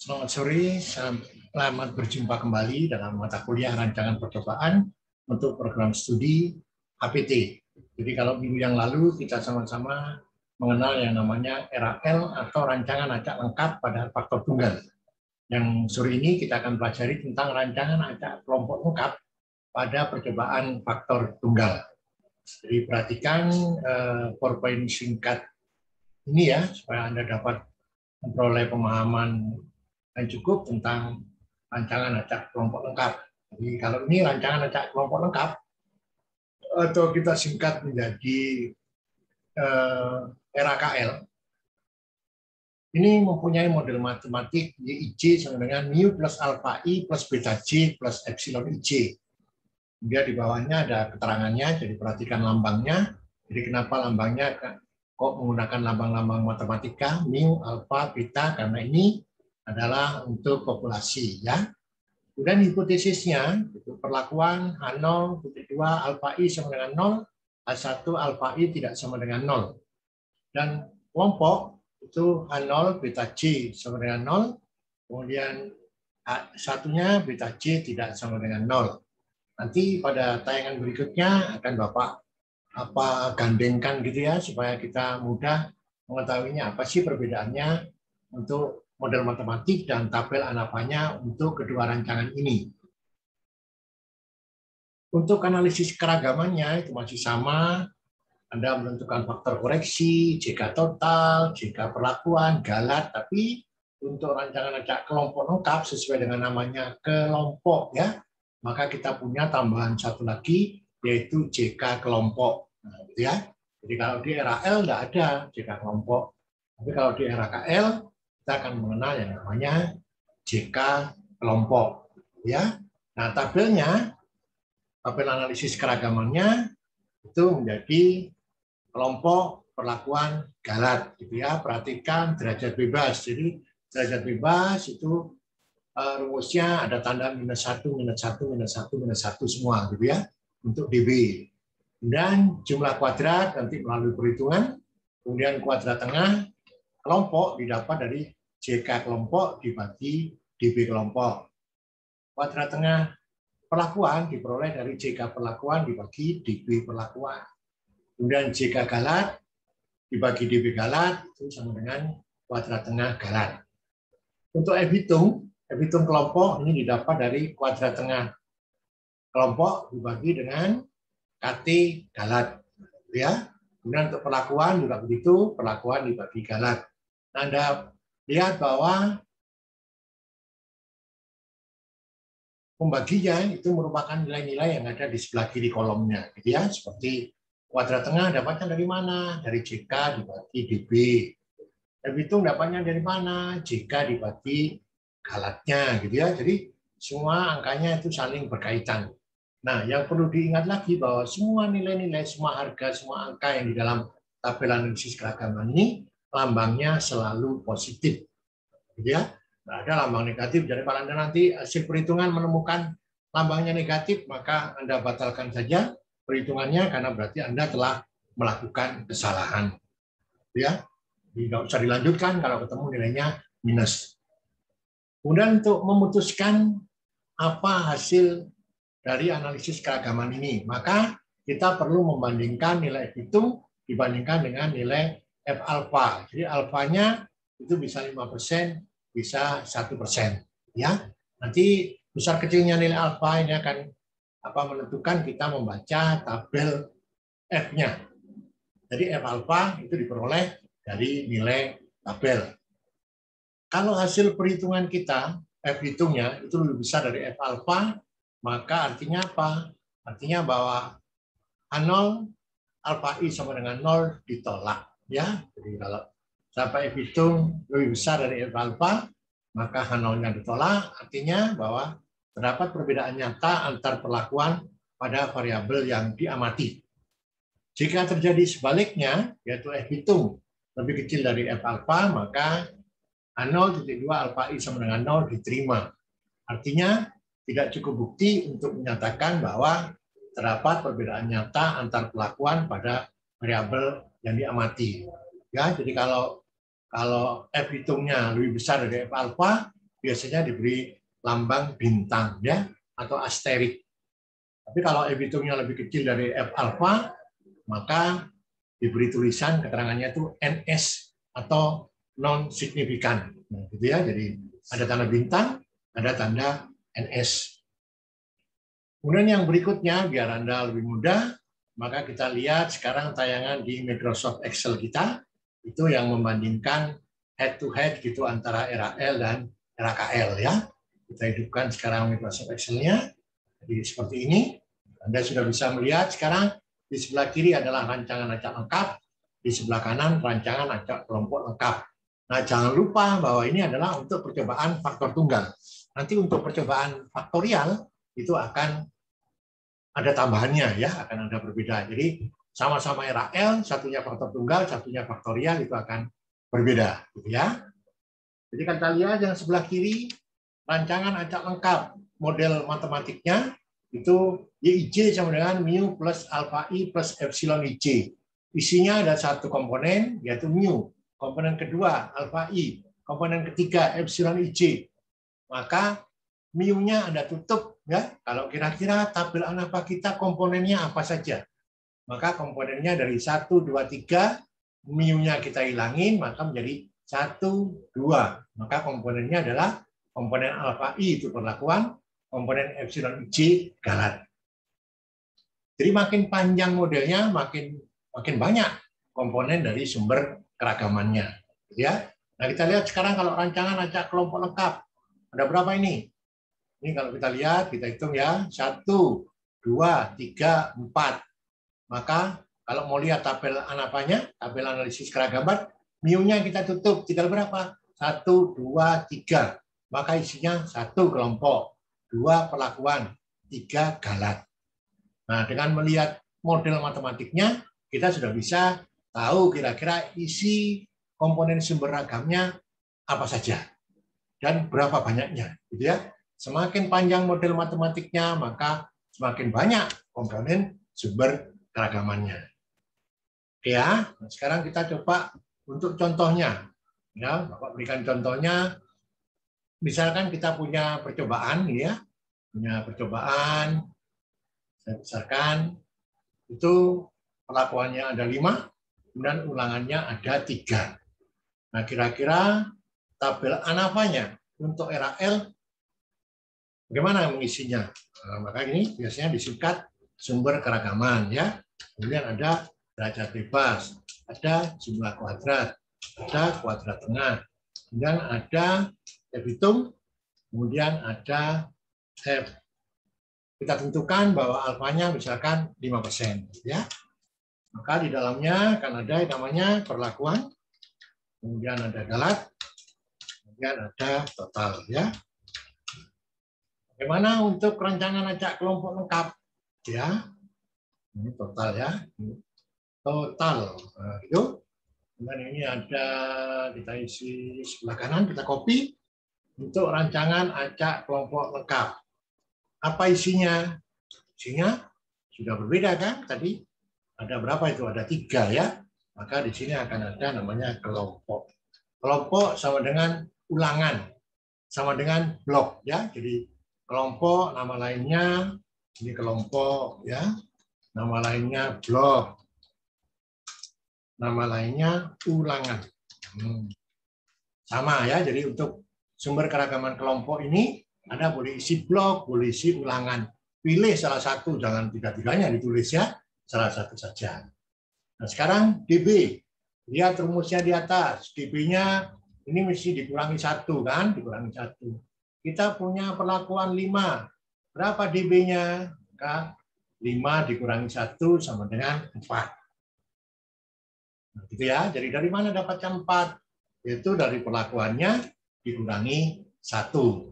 Selamat sore, selamat berjumpa kembali dalam mata kuliah rancangan percobaan untuk program studi HPT. Jadi kalau minggu yang lalu kita sama-sama mengenal yang namanya RAL atau rancangan acak lengkap pada faktor tunggal. Yang sore ini kita akan pelajari tentang rancangan acak kelompok lengkap pada percobaan faktor tunggal. Jadi perhatikan PowerPoint singkat ini ya, supaya Anda dapat memperoleh pemahaman yang cukup tentang rancangan acak kelompok lengkap. Jadi kalau ini rancangan acak kelompok lengkap, atau kita singkat menjadi RAKL, ini mempunyai model matematik YIJ sama dengan mu plus alfa I plus beta J plus epsilon IJ. Dia di bawahnya ada keterangannya, jadi perhatikan lambangnya. Jadi kenapa lambangnya kok menggunakan lambang-lambang matematika, mu, alfa, beta, karena ini adalah untuk populasi, ya. Kemudian hipotesisnya, itu perlakuan H0, 2, alfa I sama dengan 0, H1 alfa I tidak sama dengan 0. Dan kelompok itu H0, beta J sama dengan 0, kemudian H1-nya beta J tidak sama dengan 0. Nanti pada tayangan berikutnya akan Bapak gandengkan gitu ya, supaya kita mudah mengetahuinya apa sih perbedaannya untuk model matematik dan tabel ANAVA-nya untuk kedua rancangan ini. Untuk analisis keragamannya itu masih sama. Anda menentukan faktor koreksi, JK total, JK perlakuan, galat, tapi untuk rancangan acak kelompok lengkap sesuai dengan namanya kelompok ya, maka kita punya tambahan satu lagi yaitu JK kelompok. Nah, gitu ya. Jadi kalau di RAL tidak ada JK kelompok, tapi kalau di RAKL kita akan mengenal yang namanya JK kelompok. Ya. Nah, tabelnya, tabel analisis keragamannya itu menjadi kelompok perlakuan galat, gitu ya. Perhatikan derajat bebas. Jadi derajat bebas itu rumusnya ada tanda -1, -1, -1, -1 semua, gitu ya, untuk DB. Dan jumlah kuadrat nanti melalui perhitungan, kemudian kuadrat tengah kelompok didapat dari JK kelompok dibagi DB kelompok. Kuadrat tengah perlakuan diperoleh dari JK perlakuan dibagi DB perlakuan. Kemudian JK galat dibagi DB galat itu sama dengan kuadrat tengah galat. Untuk F hitung kelompok ini didapat dari kuadrat tengah kelompok dibagi dengan KT galat, ya. Kemudian untuk perlakuan juga begitu, perlakuan dibagi galat. Nah, Anda lihat bahwa pembaginya itu merupakan nilai-nilai yang ada di sebelah kiri kolomnya, gitu ya. Seperti kuadrat tengah dapatnya dari mana? Dari JK dibagi DB. F hitung dapatnya dari mana? JK dibagi galatnya, gitu ya. Jadi semua angkanya itu saling berkaitan. Nah, yang perlu diingat lagi bahwa semua nilai-nilai, semua harga, semua angka yang di dalam tabel analisis keragaman ini lambangnya selalu positif, gitu ya. Nah, ada lambang negatif. Jadi kalau Anda nanti hasil perhitungan menemukan lambangnya negatif, maka Anda batalkan saja perhitungannya karena berarti Anda telah melakukan kesalahan, ya. Tidak usah dilanjutkan kalau ketemu nilainya minus. Kemudian untuk memutuskan apa hasil dari analisis keragaman ini, maka kita perlu membandingkan nilai F hitung dibandingkan dengan nilai F alfa. Jadi alfanya itu bisa 5%, bisa 1%. Ya, nanti besar kecilnya nilai alfa ini akan menentukan kita membaca tabel F-nya. Jadi F alfa itu diperoleh dari nilai tabel. Kalau hasil perhitungan kita, F hitungnya itu lebih besar dari F alfa, maka artinya apa? Artinya bahwa H0 alfa I sama dengan 0 ditolak. Ya, jadi kalau sampai F hitung lebih besar dari F alfa, maka H0-nya ditolak, artinya bahwa terdapat perbedaan nyata antar perlakuan pada variabel yang diamati. Jika terjadi sebaliknya, yaitu F hitung lebih kecil dari F alfa, maka H0.2 alfa I sama dengan 0 diterima. Artinya tidak cukup bukti untuk menyatakan bahwa terdapat perbedaan nyata antar perlakuan pada variabel yang diamati. Ya, jadi kalau F hitungnya lebih besar dari F alfa, biasanya diberi lambang bintang ya atau asterik. Tapi kalau F hitungnya lebih kecil dari F alfa, maka diberi tulisan keterangannya itu NS atau non signifikan. Nah, gitu ya. Jadi ada tanda bintang, ada tanda NS. Kemudian yang berikutnya, biar Anda lebih mudah, maka kita lihat sekarang tayangan di Microsoft Excel kita, itu yang membandingkan head to head gitu antara RAL dan RAKL ya. Kita hidupkan sekarang Microsoft Excel-nya. Jadi seperti ini. Anda sudah bisa melihat sekarang di sebelah kiri adalah rancangan acak lengkap, di sebelah kanan rancangan acak kelompok lengkap. Nah, jangan lupa bahwa ini adalah untuk percobaan faktor tunggal. Nanti untuk percobaan faktorial itu akan ada tambahannya ya, akan ada berbeda. Jadi sama-sama RAL, satunya faktor tunggal, satunya faktorial itu akan berbeda, gitu ya. Jadi kita lihat yang sebelah kiri rancangan acak lengkap model matematiknya itu YIJ sama dengan mu plus alfa I plus epsilon IJ. Isinya ada satu komponen yaitu mu, komponen kedua alfa I, komponen ketiga epsilon IJ. Maka mu-nya Anda tutup ya. Kalau kira-kira tabel ANAPA kita komponennya apa saja? Maka komponennya dari 1 2 3 mu-nya kita hilangin maka menjadi 1 2. Maka komponennya adalah komponen alfa I itu perlakuan, komponen epsilon IJ galat. Jadi makin panjang modelnya, makin banyak komponen dari sumber keragamannya. Ya. Nah kita lihat sekarang kalau rancangan acak kelompok lengkap, ada berapa ini? Ini kalau kita lihat, kita hitung ya, 1, 2, 3, 4. Maka kalau mau lihat tabel ANAPA-nya, tabel analisis keragaman, mu-nya kita tutup, tinggal berapa? 1, 2, 3. Maka isinya 1 kelompok, 2 perlakuan, 3 galat. Nah, dengan melihat model matematiknya, kita sudah bisa tahu kira-kira isi komponen sumber ragamnya apa saja dan berapa banyaknya, gitu ya. Semakin panjang model matematiknya, maka semakin banyak komponen sumber keragamannya. Oke ya, nah, sekarang kita coba untuk contohnya. Ya, Bapak berikan contohnya. Misalkan kita punya percobaan, ya, punya percobaan. Saya besarkan itu perlakuannya ada 5, kemudian ulangannya ada 3. Nah, kira-kira tabel ANAPA-nya untuk RAL bagaimana mengisinya? Nah, maka ini biasanya disingkat sumber keragaman ya. Kemudian ada derajat bebas, ada jumlah kuadrat, ada kuadrat tengah, kemudian ada F hitung, kemudian ada F. Kita tentukan bahwa alfanya misalkan 5%, ya. Maka di dalamnya akan ada yang namanya perlakuan, kemudian ada galat, kemudian ada total, ya. Bagaimana untuk rancangan acak kelompok lengkap, ya? Ini total, ya. Total, nah, itu. Kemudian ini ada kita isi sebelah kanan, kita copy untuk rancangan acak kelompok lengkap. Apa isinya? Isinya sudah berbeda kan? Tadi ada berapa itu? Ada 3 ya. Maka di sini akan ada namanya kelompok. Kelompok sama dengan ulangan, sama dengan blok ya. Jadi kelompok nama lainnya ini kelompok ya. Nama lainnya blok. Nama lainnya ulangan. Sama ya. Jadi untuk sumber keragaman kelompok ini Anda boleh isi blok, boleh isi ulangan. Pilih salah satu, jangan tiga-tiganya ditulis ya. Salah satu saja. Nah sekarang DB. Lihat rumusnya di atas. DB-nya ini mesti dikurangi 1 kan? Dikurangi 1. Kita punya perlakuan 5. Berapa DB-nya? 5 dikurangi 1 sama dengan 4. Nah, gitu ya. Jadi dari mana dapatnya 4? Yaitu dari perlakuannya dikurangi 1.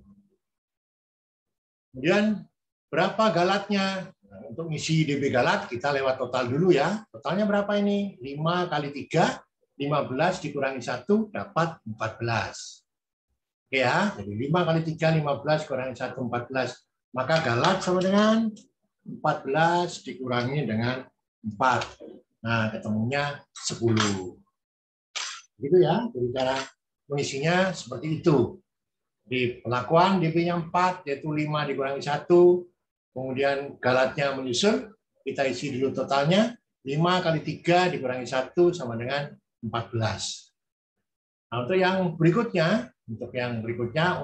Kemudian berapa galatnya? Nah, untuk ngisi DB galat kita lewat total dulu ya. Totalnya berapa ini? 5 kali 3, 15 dikurangi 1 dapat 14. Oke ya, jadi 5 kali 3, 15 kurangi 1, 14. Maka galat sama dengan 14 dikurangi dengan 4. Nah, ketemunya 10. Gitu ya, jadi cara mengisinya seperti itu. Di pelakuan DP-nya 4, yaitu 5 dikurangi 1. Kemudian galatnya menyusul, kita isi dulu totalnya. 5 kali 3 dikurangi 1 sama dengan 14. Nah, untuk yang berikutnya,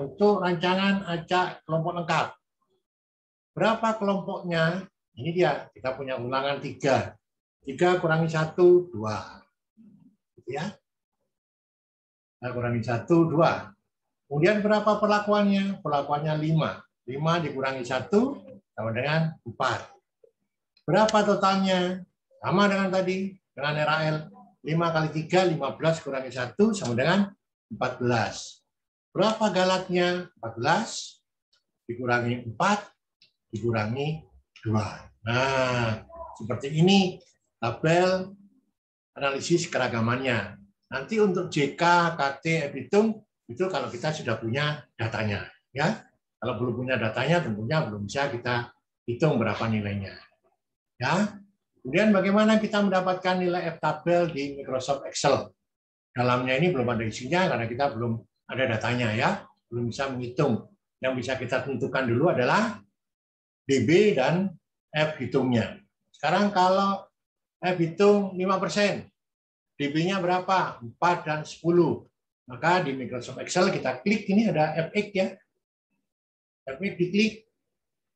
untuk rancangan acak kelompok lengkap. Berapa kelompoknya? Ini dia, kita punya ulangan 3. 3 kurangi 1, 2. Ya. Kita kurangi 1, 2. Kemudian berapa perlakuannya? Perlakuannya 5. 5 dikurangi 1 sama dengan 4. Berapa totalnya? Sama dengan tadi, dengan RAL. 5 kali 3, 15 kurangi 1 sama dengan 14. Berapa galatnya? 14 dikurangi 4 dikurangi 2. Nah, seperti ini tabel analisis keragamannya. Nanti untuk JK, KT, F-hitung, itu kalau kita sudah punya datanya. Ya, kalau belum punya datanya, tentunya belum bisa kita hitung berapa nilainya. Ya, kemudian bagaimana kita mendapatkan nilai F-tabel di Microsoft Excel? Dalamnya ini belum ada isinya karena kita belum ada datanya, ya, belum bisa menghitung. Yang bisa kita tentukan dulu adalah DB dan F-hitungnya. Sekarang kalau F-hitung 5%, DB-nya berapa? 4 dan 10. Maka di Microsoft Excel kita klik, ini ada FX ya. FX diklik.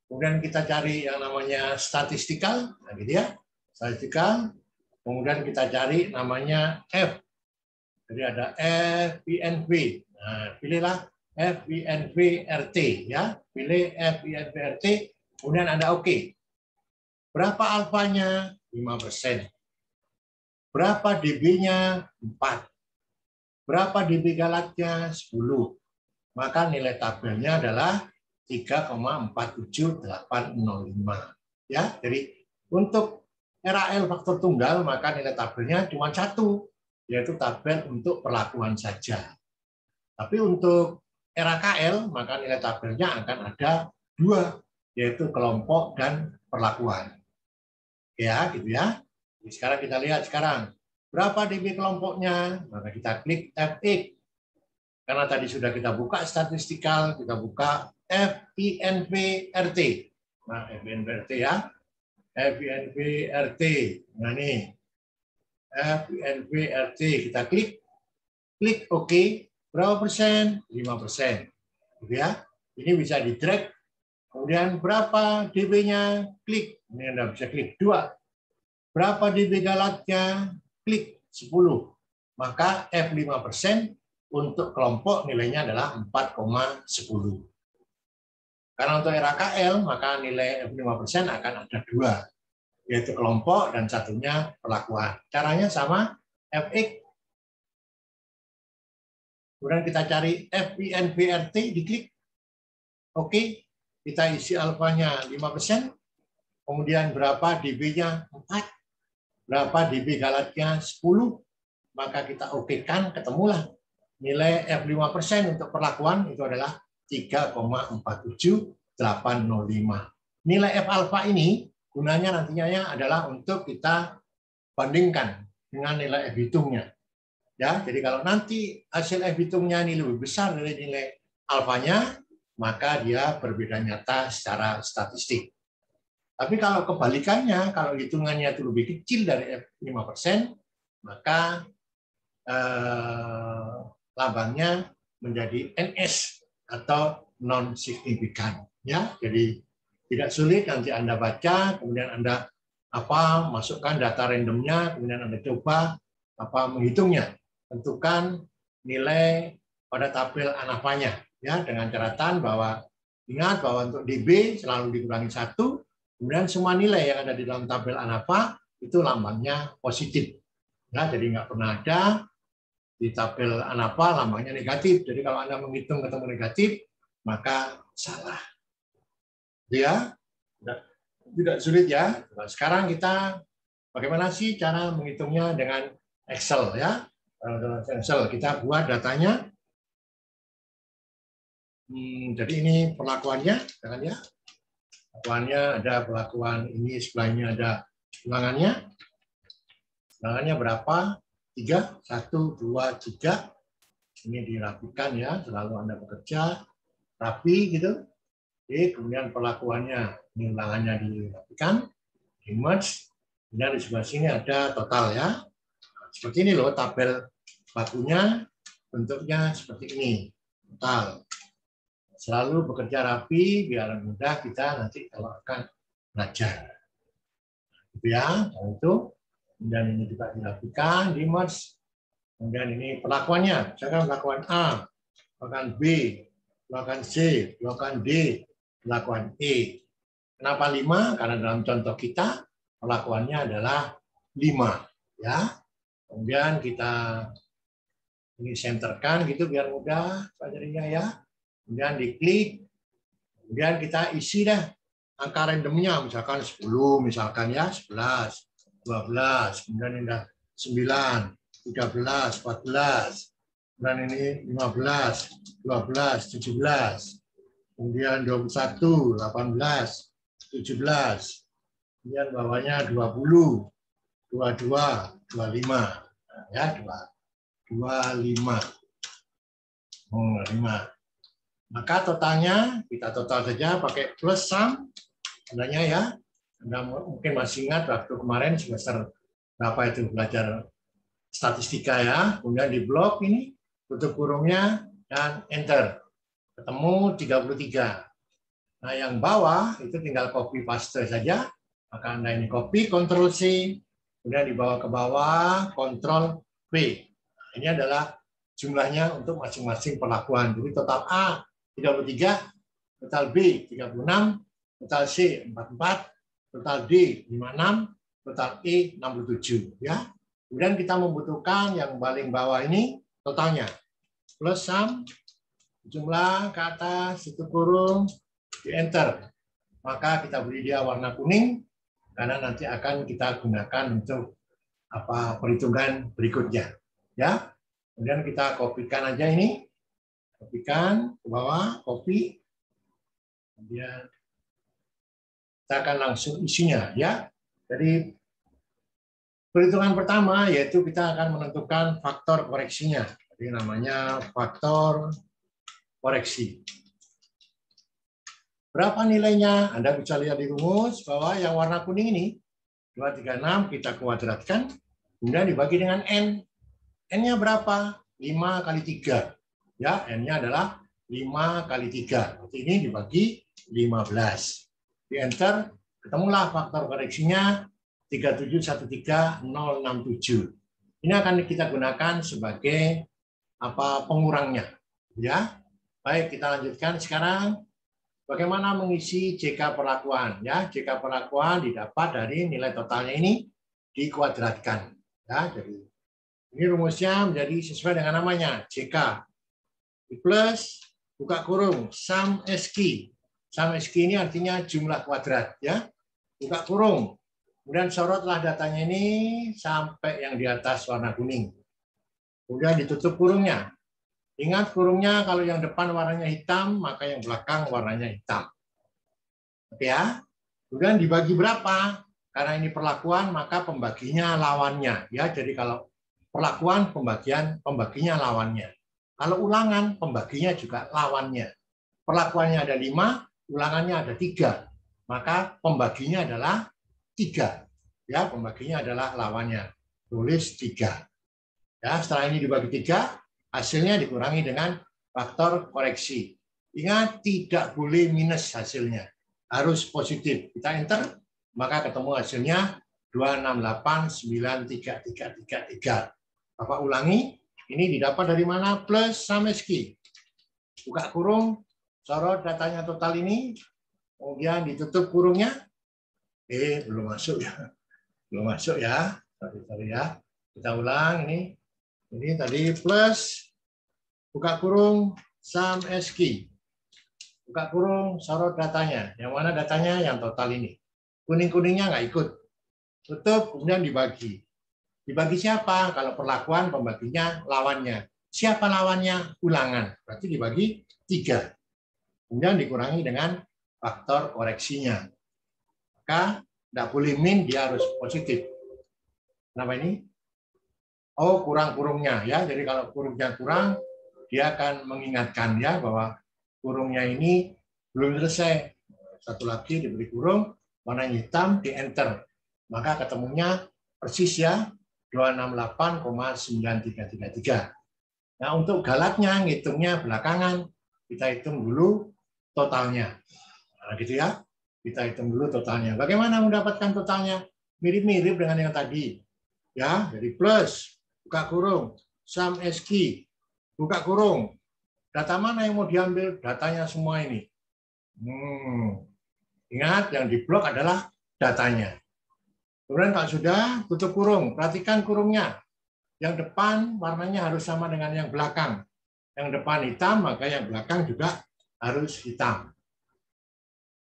Kemudian kita cari yang namanya statistikal, nah gitu ya. Statistikal. Kemudian kita cari namanya F. Jadi ada FINV. Nah, pilihlah FINV RT ya. Pilih FINV RT, kemudian ada OK. Berapa alfanya? 5%. Berapa DB-nya? 4. Berapa DB galatnya? 10. Maka nilai tabelnya adalah 3,47805. Ya, jadi untuk RAL faktor tunggal maka nilai tabelnya cuma 1, yaitu tabel untuk perlakuan saja. Tapi untuk RAKL maka nilai tabelnya akan ada 2, yaitu kelompok dan perlakuan. Ya, gitu ya. Jadi sekarang kita lihat berapa DB kelompoknya, maka kita klik FX. Karena tadi sudah kita buka statistikal, kita buka FINV RT. Nah, FINV RT ya. FINV RT. Nah, ini. FINV RT. Kita klik. Klik OK. Berapa persen? 5%. Gitu ya. Ini bisa di-drag. Kemudian berapa DB-nya? Klik. Ini Anda bisa klik 2. Berapa DB galatnya? Klik 10. Maka F5% untuk kelompok nilainya adalah 4,10. Karena untuk RAKL, maka nilai F5% akan ada 2, yaitu kelompok dan satunya perlakuan. Caranya sama, FX. Kemudian kita cari FINV-RT, diklik. Oke, kita isi alfanya 5%. Kemudian berapa DB-nya? 4. Berapa DB galatnya? 10. Maka kita okekan, ketemulah nilai F5% untuk perlakuan itu adalah 3,47805. Nilai F alfa ini gunanya nantinya adalah untuk kita bandingkan dengan nilai F hitungnya. Ya, jadi kalau nanti hasil F hitungnya ini lebih besar dari nilai alfanya, maka dia berbeda nyata secara statistik. Tapi kalau kebalikannya, kalau hitungannya itu lebih kecil dari F5%, maka lambangnya menjadi NS atau non signifikan, ya. Jadi tidak sulit nanti Anda baca, kemudian Anda masukkan data randomnya, kemudian Anda coba menghitungnya, tentukan nilai pada tabel ANAFA-nya, ya, dengan catatan bahwa ingat bahwa untuk DB selalu dikurangi 1, kemudian semua nilai yang ada di dalam tabel ANAFA itu lambangnya positif, ya. Jadi nggak pernah ada di tabel ANAFA lambangnya negatif. Jadi kalau Anda menghitung ketemu negatif, maka salah. Ya, tidak sulit ya. Nah, sekarang kita bagaimana sih cara menghitungnya dengan Excel ya? Dengan Excel kita buat datanya. Jadi ini perlakuannya, kan ya? Perlakuannya ada perlakuan ini, sebelahnya ada ulangannya. Ulangannya berapa? 3, 1, 2, 3. Ini dirapikan ya, selalu Anda bekerja. rapi gitu. Oke, kemudian perlakuannya, ini ulangannya dirapikan, di merge, kemudian di sebelah sini ada total ya. Seperti ini loh tabel bakunya, bentuknya seperti ini, total. Selalu bekerja rapi biar mudah kita nanti kalau akan belajar. Gitu ya, dan itu. Kemudian ini juga dirapikan, di merge. Kemudian ini perlakuannya, misalkan perlakuan A, perlakuan B, perlakuan C, perlakuan D, perlakuan E. Kenapa 5? Karena dalam contoh kita perlakuannya adalah 5. Ya. Kemudian kita ini senterkan gitu biar mudah pelajarinya ya. Kemudian diklik, kemudian kita isi dah angka randomnya, misalkan 10, misalkan ya 11, 12, kemudian ini dah 9, 13, 14, dan ini 15, 12, 17, kemudian 21, 18, 17, kemudian bawahnya 20, 22, 25, ya 25, 5. Maka totalnya kita total saja pakai plus sum, tandanya ya. Anda mungkin masih ingat waktu kemarin semester berapa itu belajar statistika ya. Kemudian di blok ini tutup kurungnya dan enter. Ketemu 33. Nah, yang bawah itu tinggal copy paste saja. Maka Anda ini copy, Ctrl C, kemudian dibawa ke bawah, Ctrl V. Nah, ini adalah jumlahnya untuk masing-masing perlakuan. Jadi total A 33, total B 36, total C 44, total D 56, total E 67. Ya. Kemudian kita membutuhkan yang paling bawah ini totalnya. Plus sum, jumlah ke atas, tutup kurung, di enter. Maka kita beri dia warna kuning, karena nanti akan kita gunakan untuk perhitungan berikutnya. Ya. Kemudian kita kopikan aja ini. Kopikan ke bawah, copy. Kemudian kita akan langsung isinya ya. Jadi perhitungan pertama yaitu kita akan menentukan faktor koreksinya. Jadi namanya faktor koreksi. Berapa nilainya? Anda bisa lihat di rumus bahwa yang warna kuning ini 236 kita kuadratkan, kemudian dibagi dengan N. N-nya berapa? 5 kali 3. Ya, N-nya adalah 5 kali 3. Berarti ini dibagi 15. Di enter, ketemulah faktor koreksinya 3713067. Ini akan kita gunakan sebagai pengurangnya. Ya. Baik, kita lanjutkan sekarang. Bagaimana mengisi JK perlakuan? Ya, JK perlakuan didapat dari nilai totalnya ini dikuadratkan. Ya, jadi ini rumusnya menjadi sesuai dengan namanya JK. Plus buka kurung sum SQ. Sum SQ ini artinya jumlah kuadrat ya. Buka kurung. Kemudian sorotlah datanya ini sampai yang di atas warna kuning. Kemudian ditutup kurungnya. Ingat kurungnya kalau yang depan warnanya hitam, maka yang belakang warnanya hitam. Oke ya. Kemudian dibagi berapa? Karena ini perlakuan, maka pembaginya lawannya ya. Jadi kalau perlakuan pembaginya lawannya. Kalau ulangan, pembaginya juga lawannya. Perlakuannya ada 5, ulangannya ada 3. Maka pembaginya adalah 3. Ya, pembaginya adalah lawannya. Tulis 3. Ya, setelah ini dibagi 3, hasilnya dikurangi dengan faktor koreksi. Ingat, tidak boleh minus hasilnya. Harus positif. Kita enter, maka ketemu hasilnya 2689333. Bapak ulangi. Ini didapat dari mana? Plus sum SQ. Buka kurung, sorot datanya total ini, kemudian ditutup kurungnya. Belum masuk ya. Belum masuk ya. Sorry ya. Kita ulang ini. Ini tadi plus, buka kurung, sum SQ. Buka kurung, sorot datanya. Yang mana datanya? Yang total ini. Kuning-kuningnya nggak ikut. Tutup, kemudian dibagi. Dibagi siapa? Kalau perlakuan pembaginya lawannya. Siapa lawannya? Ulangan. Berarti dibagi 3. Kemudian dikurangi dengan faktor koreksinya. Maka tidak boleh min, dia harus positif. Kenapa ini? Oh, kurang kurungnya ya. Jadi kalau kurungnya kurang, dia akan mengingatkan ya bahwa kurungnya ini belum selesai. Satu lagi diberi kurung, warna hitam, di enter. Maka ketemunya persis ya, 268,9333. Nah, untuk galatnya, ngitungnya belakangan, kita hitung dulu totalnya. Nah, gitu ya. Kita hitung dulu totalnya. Bagaimana mendapatkan totalnya? Mirip-mirip dengan yang tadi. Ya, jadi plus, buka kurung, sum SQ, buka kurung. Data mana yang mau diambil? Datanya semua ini. Ingat, yang diblok adalah datanya. Kemudian kalau sudah, tutup kurung. Perhatikan kurungnya. Yang depan warnanya harus sama dengan yang belakang. Yang depan hitam, maka yang belakang juga harus hitam.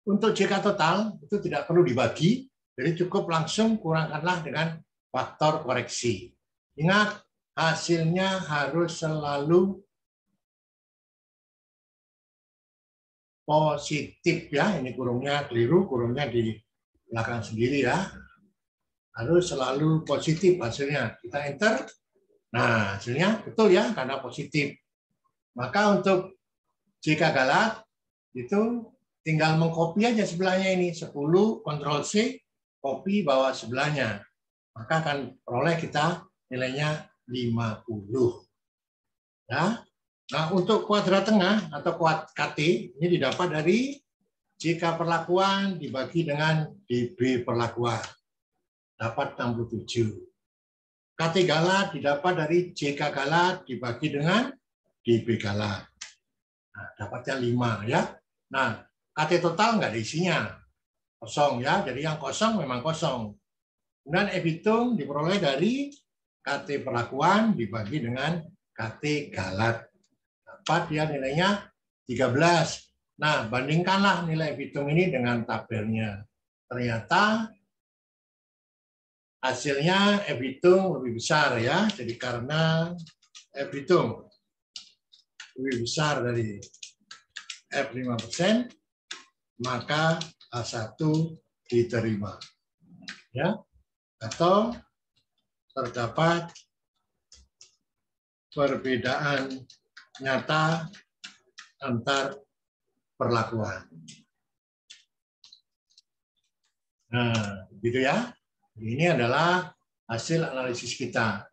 Untuk JK total, itu tidak perlu dibagi, jadi cukup langsung kurangkanlah dengan faktor koreksi. Ingat, hasilnya harus selalu positif ya. Ini kurungnya keliru, kurungnya di belakang sendiri ya. Harus selalu positif hasilnya. Kita enter. Nah, hasilnya betul ya, karena positif. Maka untuk JK galat itu tinggal mengcopy aja sebelahnya ini. 10, Ctrl C, copy bawah sebelahnya. Maka akan peroleh kita nilainya 50. Ya. Nah, untuk kuadrat tengah atau KT ini didapat dari JK perlakuan dibagi dengan DB perlakuan. Dapat 67. KT galat didapat dari JK galat dibagi dengan DB galat. Nah, dapatnya 5 ya. Nah, KT total nggak ada isinya. Kosong ya. Jadi yang kosong memang kosong. Kemudian F hitung diperoleh dari KT perlakuan dibagi dengan KT galat. Dapat ya nilainya 13. Nah, bandingkanlah nilai F hitung ini dengan tabelnya. Ternyata hasilnya F hitung lebih besar ya. Jadi karena F hitung lebih besar dari F 5%, maka A1 diterima. Ya. Atau terdapat perbedaan nyata antar perlakuan. Nah, gitu ya. Ini adalah hasil analisis kita.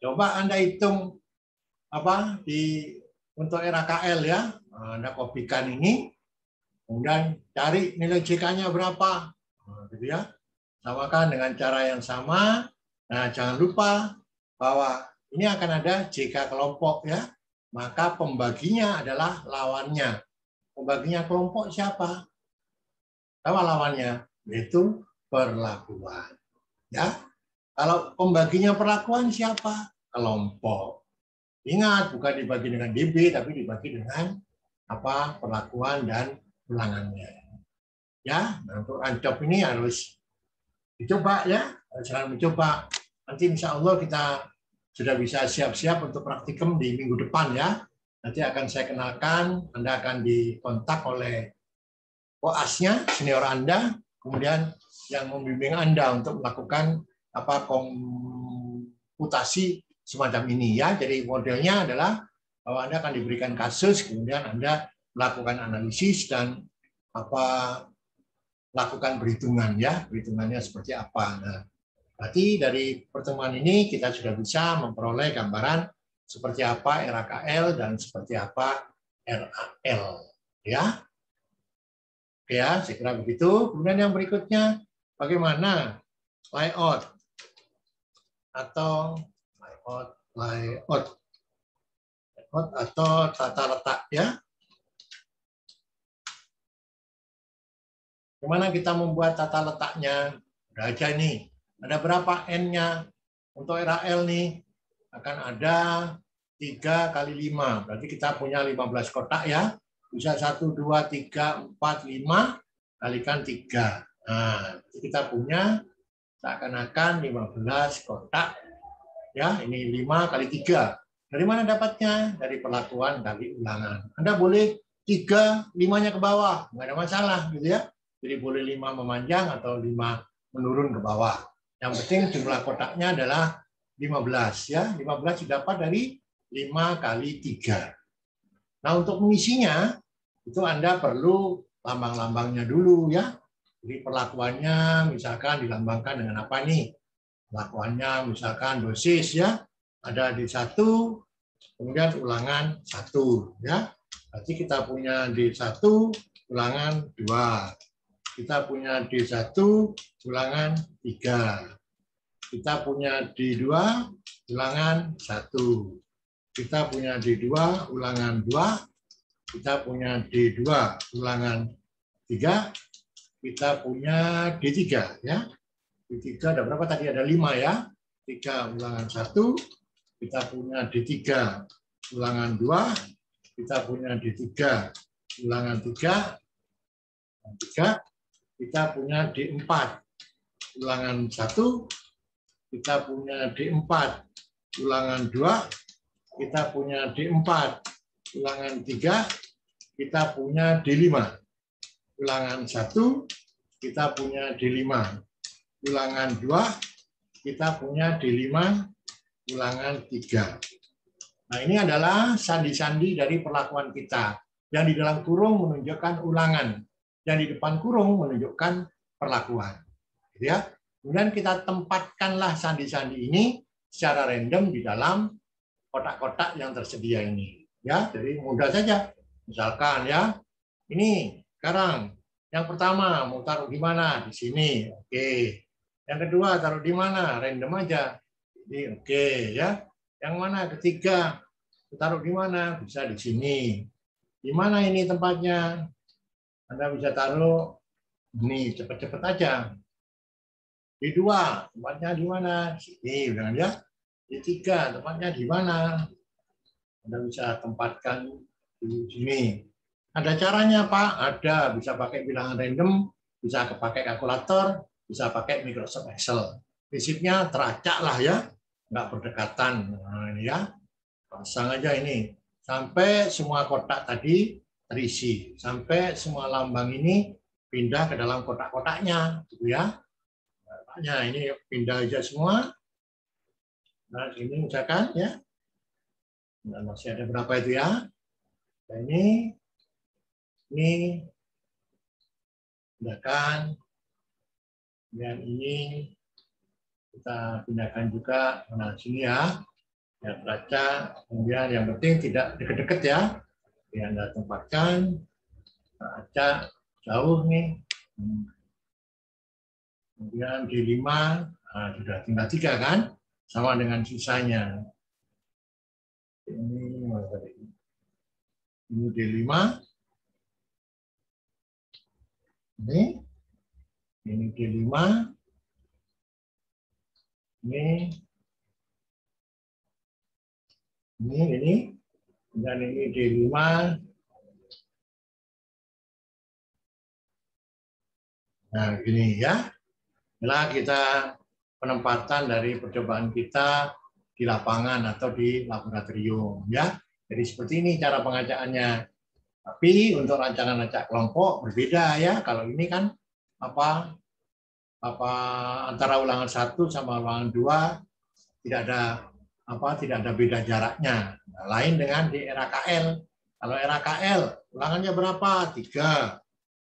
Coba Anda hitung apa untuk RAKL ya. Anda kopikan ini, kemudian cari nilai JK-nya berapa. Nah, gitu ya. Samakan dengan cara yang sama. Nah, jangan lupa bahwa ini akan ada JK kelompok ya. Maka pembaginya adalah lawannya. Pembaginya kelompok siapa? Apa lawannya? Yaitu perlakuan. Ya. Kalau pembaginya perlakuan siapa? Kelompok. Ingat, bukan dibagi dengan DB, tapi dibagi dengan apa? Perlakuan dan ulangannya. Ya, nah, untuk rancop ini harus dicoba ya, jangan mencoba. Nanti insya Allah kita sudah bisa siap-siap untuk praktikum di minggu depan ya. Nanti akan saya kenalkan, Anda akan dikontak oleh koasnya, senior Anda, kemudian yang membimbing Anda untuk melakukan apa komputasi semacam ini ya. Jadi modelnya adalah bahwa Anda akan diberikan kasus, kemudian Anda melakukan analisis dan apa lakukan perhitungan ya, perhitungannya seperti apa. Nah, berarti dari pertemuan ini kita sudah bisa memperoleh gambaran seperti apa RAKL dan seperti apa RAL ya. Oke ya, saya kira begitu. Kemudian yang berikutnya bagaimana layout atau layout atau tata letak ya. Gimana kita membuat tata letaknya? Udah aja nih. Ada berapa N-nya? Untuk RAL nih akan ada 3 kali 5. Berarti kita punya 15 kotak ya. Bisa 1, 2, 3, 4, 5 kalikan 3. Nah, kita punya seakan-akan 15 kotak. Ya, ini 5 kali 3. Dari mana dapatnya? Dari perlakuan kali ulangan. Anda boleh 3, 5-nya ke bawah. Nggak ada masalah gitu ya. Jadi boleh 5 memanjang atau 5 menurun ke bawah. Yang penting jumlah kotaknya adalah 15 ya. 15 didapat dari 5 kali 3. Nah, untuk mengisinya itu Anda perlu lambang-lambangnya dulu ya. Jadi perlakuannya misalkan dilambangkan dengan apa nih? Perlakuannya misalkan dosis ya, ada di 1, kemudian ulangan 1 ya. Berarti kita punya D1 ulangan 2. Kita punya D1 ulangan 3. Kita punya D2 ulangan 1. Kita punya D2 ulangan 2. Kita punya D2 ulangan 3. Kita punya D3 ya. D3 ada berapa tadi? Ada 5 ya. 3 ulangan 1. Kita punya D3 ulangan 2. Kita punya D3 ulangan 3. Kita punya D4 ulangan 1. Kita punya D4 ulangan 2. Kita punya D4 ulangan 3. Kita punya D5 ulangan 1. Kita punya D5 ulangan 2. Kita punya D5 ulangan 3. Nah, ini adalah sandi-sandi dari perlakuan kita. Yang di dalam kurung menunjukkan ulangan, yang di depan kurung menunjukkan perlakuan. Gitu ya. Kemudian kita tempatkanlah sandi-sandi ini secara random di dalam kotak-kotak yang tersedia ini. Ya, jadi mudah saja. Misalkan ya, ini sekarang yang pertama mau taruh di mana? Di sini. Oke. Yang kedua taruh di mana? Random aja. Jadi oke ya. Yang mana ketiga? Taruh di mana? Bisa di sini. Di mana ini tempatnya? Anda bisa taruh ini cepat-cepat aja. Di 2, tempatnya di mana? Sini, udah ya. Di 3, tempatnya di mana? Anda bisa tempatkan di sini. Ada caranya, Pak? Ada. Bisa pakai bilangan random, bisa pakai kalkulator, bisa pakai Microsoft Excel. Prinsipnya teracak lah ya. Nggak berdekatan. Nah, ini ya. Pasang aja ini. Sampai semua kotak tadi terisi. Sampai semua lambang ini pindah ke dalam kotak-kotaknya. Gitu ya. Nah, ini pindah aja semua. Nah, ini misalkan ya. Nah, masih ada berapa itu ya? Nah, ini pindahkan. Dan ini kita pindahkan juga nah sini ya. Ya, baca. Kemudian yang penting tidak dekat-dekat ya. Yang Anda tempatkan. Baca jauh nih. Kemudian D5, nah, sudah tinggal 3 kan? Sama dengan sisanya. Ini D5. Ini D5. Ini. Dan ini D5. Nah, gini ya. Inilah kita penempatan dari percobaan kita di lapangan atau di laboratorium ya. Jadi seperti ini cara pengajaannya. Tapi untuk rancangan acak kelompok berbeda ya. Kalau ini kan apa antara ulangan 1 sama ulangan 2 tidak ada beda jaraknya. Nah, lain dengan di RAKL. Kalau RAKL ulangannya berapa? 3.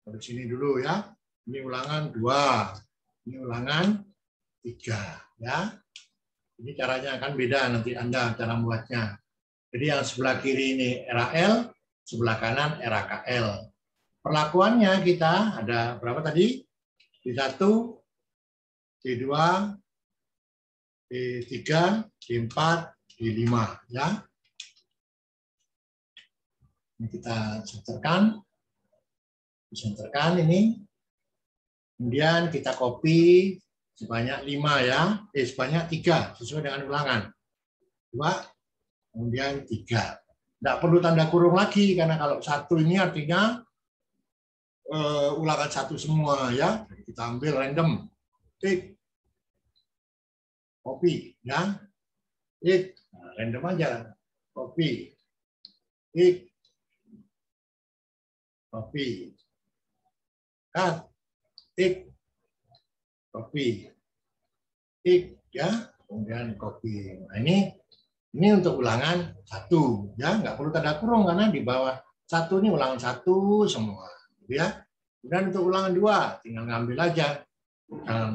Dari sini dulu ya. Ini ulangan 2. Ini ulangan 3 ya. Ini caranya akan beda nanti Anda cara membuatnya. Jadi yang sebelah kiri ini RAL, sebelah kanan RAKL. Perlakuannya kita ada berapa tadi? D1, D2, D3, D4, D5 ya. Ini kita senterkan. Disenterkan ini. Kemudian kita copy sebanyak 5 ya, sebanyak 3 sesuai dengan ulangan. 2, kemudian 3. Tidak perlu tanda kurung lagi karena kalau 1 ini artinya ulangan 1 semua ya. Kita ambil random, tik, copy ya, tik, nah, random aja, copy, tik, copy, cut, tik, copy, tik ya, kemudian copy. Nah, ini untuk ulangan 1 ya, nggak perlu tanda kurung karena di bawah 1 ini ulangan 1 semua, ya. Kemudian untuk ulangan 2 tinggal ngambil aja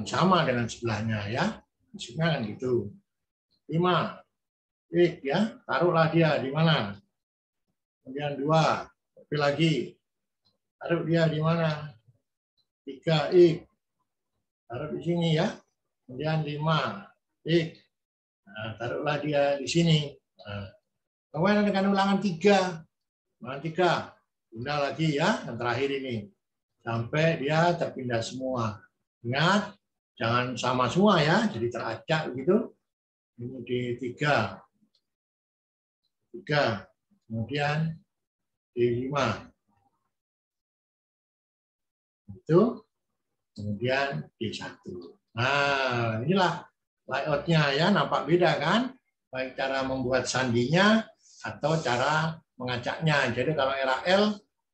sama dengan sebelahnya, ya. Maksudnya kan gitu. 5, ya, taruhlah dia di mana? Kemudian 2, tapi lagi, taruh dia di mana? 3, taruh di sini, ya. Kemudian 5, nah, taruhlah dia di sini. Nah, kemudian dengan ulangan 3, pindah lagi, ya, yang terakhir ini. Sampai dia terpindah semua. Ingat, jangan sama semua, ya, jadi teracak begitu. Ini di 3, kemudian di 5. Itu, kemudian di 1. Nah, inilah layoutnya, ya, nampak beda kan? Baik cara membuat sandinya atau cara mengacaknya. Jadi kalau RAL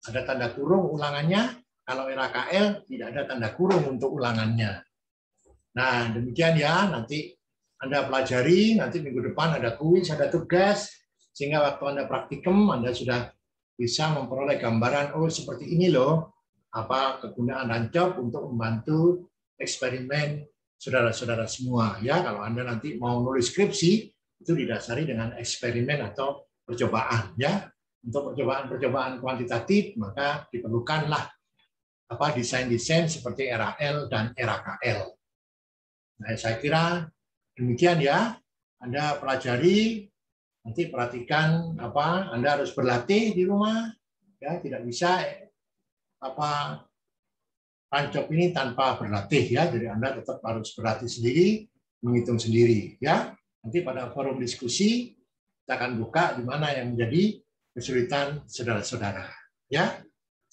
ada tanda kurung ulangannya, kalau RAKL tidak ada tanda kurung untuk ulangannya. Nah, demikian ya, nanti Anda pelajari, nanti minggu depan ada kuis, ada tugas, sehingga waktu Anda praktikum, Anda sudah bisa memperoleh gambaran, oh seperti ini loh, apa kegunaan Rancop untuk membantu eksperimen saudara-saudara semua. Ya, kalau Anda nanti mau nulis skripsi, itu didasari dengan eksperimen atau percobaan. Ya, untuk percobaan-percobaan kuantitatif, maka diperlukanlah desain-desain seperti RAL dan RAKL. Nah, saya kira demikian ya. Anda pelajari, nanti perhatikan Anda harus berlatih di rumah, ya, tidak bisa Rancop ini tanpa berlatih, ya. Jadi Anda tetap harus berlatih sendiri, menghitung sendiri, ya. Nanti pada forum diskusi kita akan buka di mana yang menjadi kesulitan saudara-saudara, ya.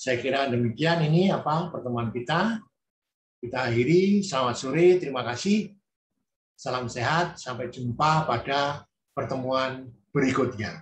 Saya kira demikian ini pertemuan kita. Kita akhiri. Selamat sore, terima kasih. Salam sehat, sampai jumpa pada pertemuan berikutnya.